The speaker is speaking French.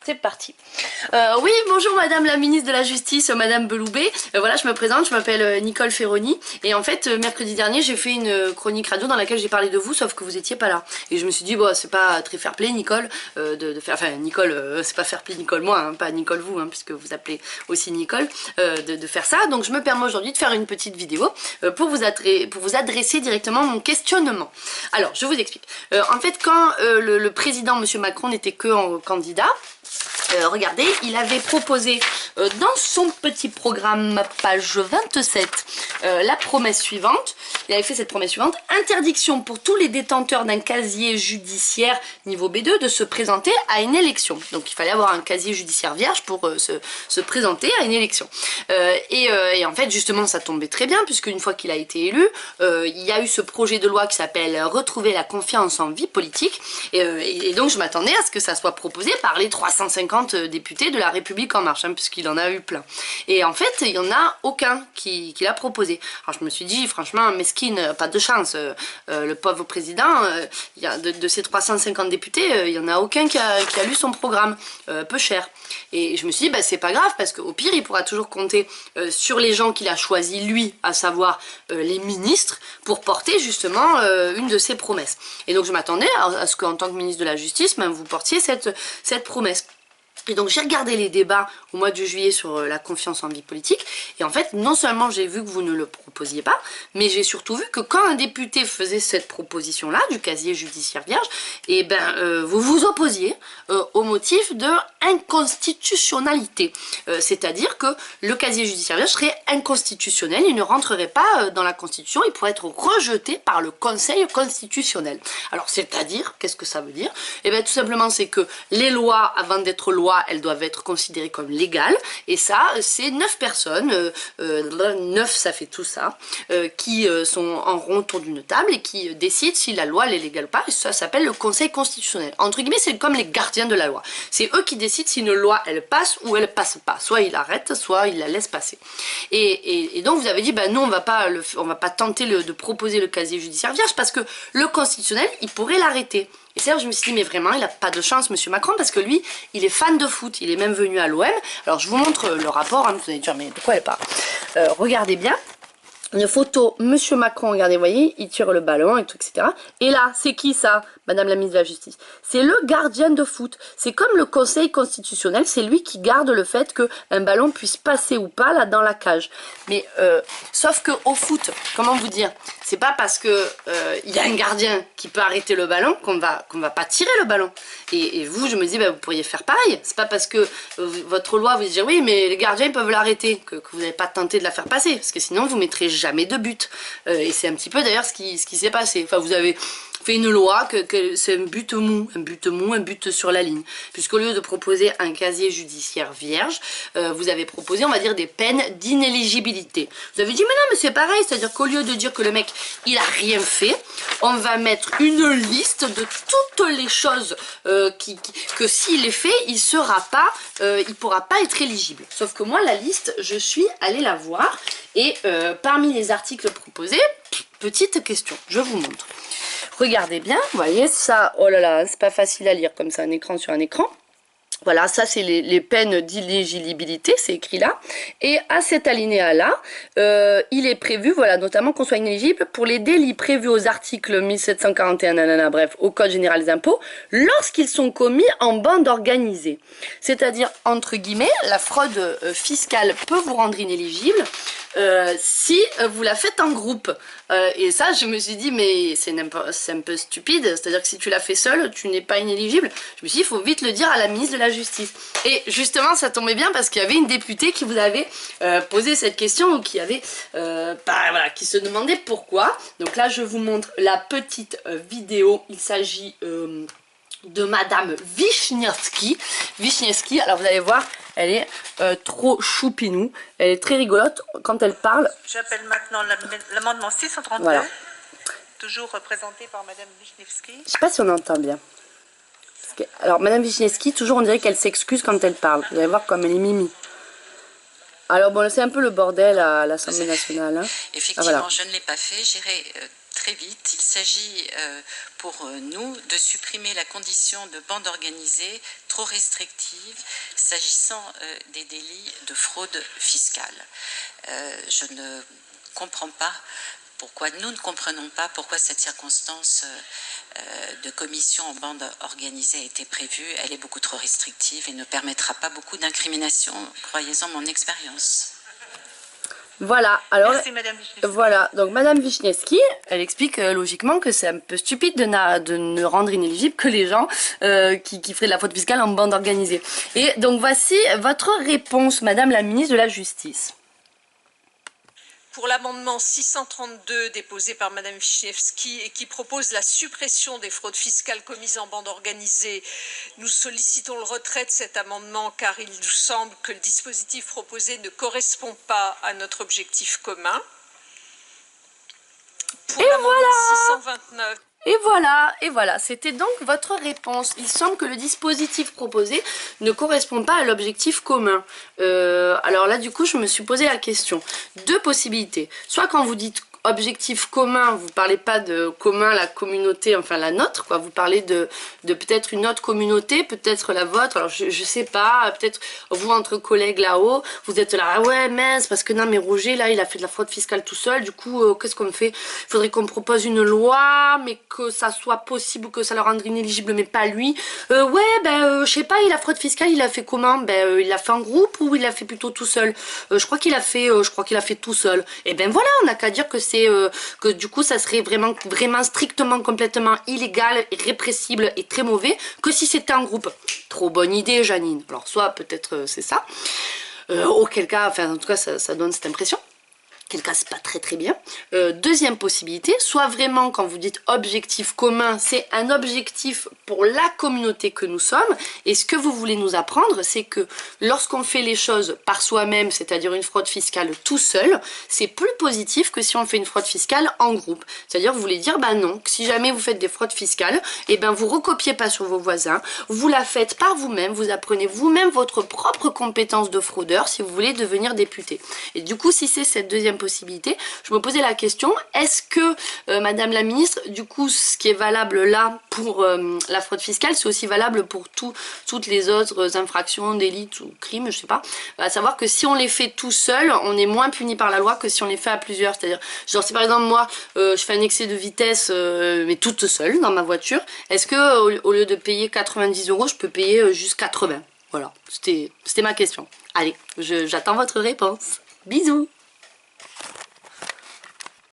C'est parti. Oui, bonjour Madame la ministre de la Justice, Madame Beloubet. Voilà, je me présente, je m'appelle Nicole Ferroni. Et en fait, mercredi dernier, j'ai fait une chronique radio dans laquelle j'ai parlé de vous, sauf que vous étiez pas là. Et je me suis dit, bon, c'est pas très fair play, Nicole, de faire... Enfin, Nicole, c'est pas fair play Nicole moi, hein, pas Nicole vous, hein, puisque vous appelez aussi Nicole, de faire ça. Donc je me permets aujourd'hui de faire une petite vidéo pour vous adresser directement mon questionnement. Alors, je vous explique. En fait, quand le président, Monsieur Macron, n'était que en candidat, regardez, il avait proposé dans son petit programme, page 27, la promesse suivante. Il avait fait cette promesse suivante: interdiction pour tous les détenteurs d'un casier judiciaire niveau B2 de se présenter à une élection. Donc il fallait avoir un casier judiciaire vierge pour se présenter à une élection. Et en fait, justement, ça tombait très bien, puisque une fois qu'il a été élu, il y a eu ce projet de loi qui s'appelle « Retrouver la confiance en vie politique ». Et donc je m'attendais à ce que ça soit proposé par les 350 députés de la République en marche, hein, puisqu'il en a eu plein. Et en fait, il n'y en a aucun qui l'a proposé. Alors je me suis dit, franchement, mesquine, pas de chance. Le pauvre président, de ces 350 députés, il n'y en a aucun qui a lu son programme. Peu cher. Et je me suis dit, bah, c'est pas grave, parce qu'au pire, il pourra toujours compter sur les gens qu'il a choisis, lui, à savoir les ministres, pour porter justement une de ses promesses. Et donc je m'attendais à ce qu'en tant que ministre de la Justice, ben, vous portiez cette promesse. Et donc j'ai regardé les débats au mois de juillet sur la confiance en vie politique, et en fait non seulement j'ai vu que vous ne le proposiez pas, mais j'ai surtout vu que quand un député faisait cette proposition là du casier judiciaire vierge, et ben vous vous opposiez au motif de inconstitutionnalité, c'est-à-dire que le casier judiciaire vierge serait inconstitutionnel, il ne rentrerait pas dans la Constitution, il pourrait être rejeté par le Conseil constitutionnel. Alors c'est-à-dire, qu'est-ce que ça veut dire? Et bien tout simplement c'est que les lois, avant d'être lois, elles doivent être considérées comme légales, et ça c'est 9 personnes, 9 ça fait tout ça, qui sont en rond autour d'une table et qui décident si la loi elle est légale ou pas, et ça s'appelle le Conseil constitutionnel. Entre guillemets, c'est comme les gardiens de la loi, c'est eux qui décident si une loi elle passe ou elle passe pas, soit ils l'arrêtent, soit ils la laissent passer. Et donc vous avez dit, bah non, on va pas tenter de proposer le casier judiciaire vierge, parce que le constitutionnel il pourrait l'arrêter. Et c'est là où je me suis dit, mais vraiment, il a pas de chance, Monsieur Macron, parce que lui, il est fan de foot, il est même venu à l'OM. Alors, je vous montre le rapport, hein, vous allez dire, mais de quoi elle parle? Regardez bien. Une photo, Monsieur Macron, regardez, vous voyez, il tire le ballon et tout, etc. Et là, c'est qui ça, Madame la ministre de la Justice? C'est le gardien de foot. C'est comme le Conseil constitutionnel, c'est lui qui garde le fait qu'un ballon puisse passer ou pas là dans la cage. Mais sauf que au foot, comment vous dire, c'est pas parce que il y a un gardien qui peut arrêter le ballon qu'on va pas tirer le ballon. Et vous, je me dis, bah, vous pourriez faire pareil. C'est pas parce que votre loi vous dit oui, mais les gardiens ils peuvent l'arrêter que vous n'avez pas tenté de la faire passer, parce que sinon vous mettrez jamais de but. Et c'est un petit peu d'ailleurs ce qui s'est passé. Enfin, vous avez fait une loi que c'est un but mou, un but sur la ligne. Puisqu'au lieu de proposer un casier judiciaire vierge, vous avez proposé, on va dire, des peines d'inéligibilité. Vous avez dit, mais non, mais c'est pareil, c'est-à-dire qu'au lieu de dire que le mec, il a rien fait, on va mettre une liste de toutes les choses que s'il est fait, il pourra pas être éligible. Sauf que moi, la liste, je suis allée la voir, et parmi les articles proposés, petite question, je vous montre. Regardez bien, vous voyez ça, oh là là, c'est pas facile à lire comme ça, un écran sur un écran. Voilà, ça c'est les peines d'inéligibilité, c'est écrit là. Et à cet alinéa-là, il est prévu, voilà, notamment qu'on soit inéligible pour les délits prévus aux articles 1741, nanana, bref, au Code général des impôts, lorsqu'ils sont commis en bande organisée. C'est-à-dire, entre guillemets, la fraude fiscale peut vous rendre inéligible si vous la faites en groupe. Et ça, je me suis dit, mais c'est un peu stupide, c'est-à-dire que si tu l'as fait seul, tu n'es pas inéligible. Je me suis dit, il faut vite le dire à la ministre de la Justice. Et justement, ça tombait bien parce qu'il y avait une députée qui vous avait posé cette question, ou qui avait, voilà, qui se demandait pourquoi. Donc là, je vous montre la petite vidéo. Il s'agit de Madame Wiśniewski. Wiśniewski, alors vous allez voir, elle est trop choupinou, elle est très rigolote quand elle parle. J'appelle maintenant l'amendement 632, voilà. Toujours représenté par Madame Wiśniewski. Je sais pas si on entend bien. Alors Madame Wiśniewski, toujours on dirait qu'elle s'excuse quand elle parle. Vous allez voir comme elle est mimi. Alors bon, c'est un peu le bordel à l'Assemblée nationale. Hein. Effectivement, voilà. Je ne l'ai pas fait, j'irai très vite. Il s'agit pour nous de supprimer la condition de bande organisée trop restrictive s'agissant des délits de fraude fiscale. Je ne comprends pas pourquoi, nous ne comprenons pas pourquoi cette circonstance de commission en bande organisée a été prévue. Elle est beaucoup trop restrictive et ne permettra pas beaucoup d'incrimination, croyez-en mon expérience. Voilà, alors Merci, Madame Wiśniewski. voilà, donc Madame Wiśniewski, elle explique logiquement que c'est un peu stupide de ne rendre inéligible que les gens qui feraient de la fraude fiscale en bande organisée. Et donc voici votre réponse, Madame la ministre de la Justice. Pour l'amendement 632 déposé par Madame Wiśniewski et qui propose la suppression des fraudes fiscales commises en bande organisée, nous sollicitons le retrait de cet amendement car il nous semble que le dispositif proposé ne correspond pas à notre objectif commun. Pour l'amendement 629. Et voilà, c'était donc votre réponse. Il semble que le dispositif proposé ne correspond pas à l'objectif commun. Alors là, du coup, je me suis posé la question. Deux possibilités. Soit quand vous dites objectif commun, vous parlez pas de commun, la communauté, enfin la nôtre, quoi. Vous parlez de peut-être une autre communauté, peut-être la vôtre. Alors je sais pas, peut-être vous entre collègues là-haut, vous êtes là, ah ouais mince, parce que non mais Roger là, il a fait de la fraude fiscale tout seul. Du coup, qu'est-ce qu'on fait? Il faudrait qu'on propose une loi, mais que ça soit possible, que ça le rende inéligible, mais pas lui. Ouais, ben je sais pas, il a fraude fiscale, il a fait comment? Ben il l'a fait en groupe ou il l'a fait plutôt tout seul? Je crois qu'il a fait tout seul. Et ben voilà, on n'a qu'à dire que que du coup ça serait vraiment strictement complètement illégal et répressible et très mauvais que si c'était en groupe. Trop bonne idée, Janine. Alors soit peut-être c'est ça, auquel cas, enfin en tout cas ça donne cette impression. Quel cas c'est pas très bien. Deuxième possibilité, soit vraiment quand vous dites objectif commun, c'est un objectif pour la communauté que nous sommes, et ce que vous voulez nous apprendre, c'est que lorsqu'on fait les choses par soi-même, c'est-à-dire une fraude fiscale tout seul, c'est plus positif que si on fait une fraude fiscale en groupe. C'est-à-dire vous voulez dire, bah non, que si jamais vous faites des fraudes fiscales, et ben vous recopiez pas sur vos voisins, vous la faites par vous-même, vous apprenez vous-même votre propre compétence de fraudeur si vous voulez devenir député. Et du coup, si c'est cette deuxième possibilité, je me posais la question, est-ce que Madame la ministre, du coup ce qui est valable là pour la fraude fiscale, c'est aussi valable pour toutes les autres infractions, délits ou crimes, je sais pas, à savoir que si on les fait tout seul, on est moins puni par la loi que si on les fait à plusieurs. C'est-à-dire, genre si par exemple moi je fais un excès de vitesse mais toute seule dans ma voiture, est-ce que au lieu de payer 90 €, je peux payer juste 80? Voilà, c'était ma question. Allez, j'attends votre réponse. Bisous.